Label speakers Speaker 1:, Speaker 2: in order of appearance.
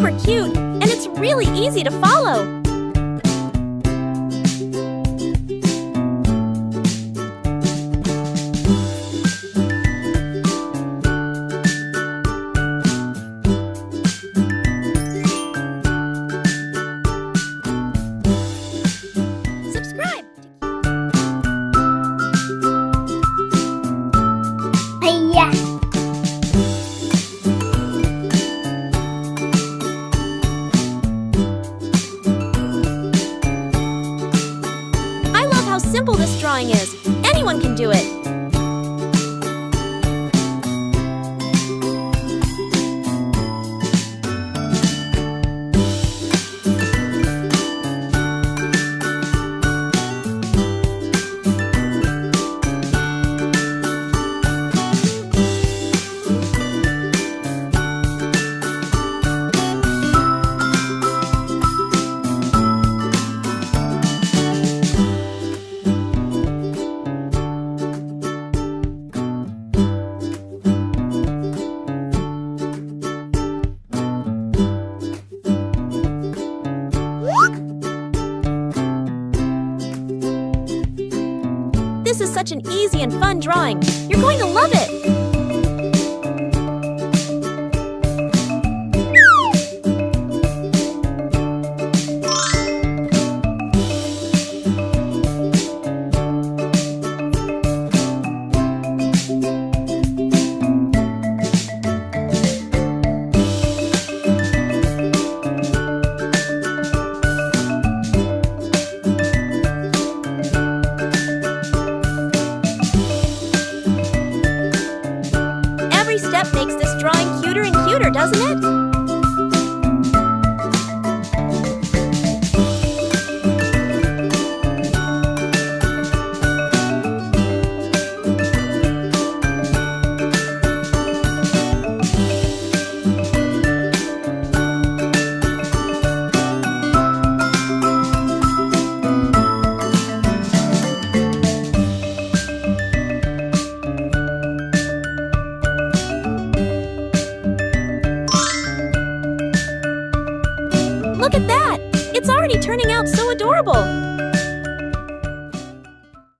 Speaker 1: super cute, and it's really easy to follow. Subscribe.
Speaker 2: Hiya.
Speaker 1: I love how simple this drawing is. Anyone can do it. This is such an easy and fun drawing. You're going to love it. Every step makes this drawing cuter and cuter, doesn't it? Look at that! It's already turning out so adorable!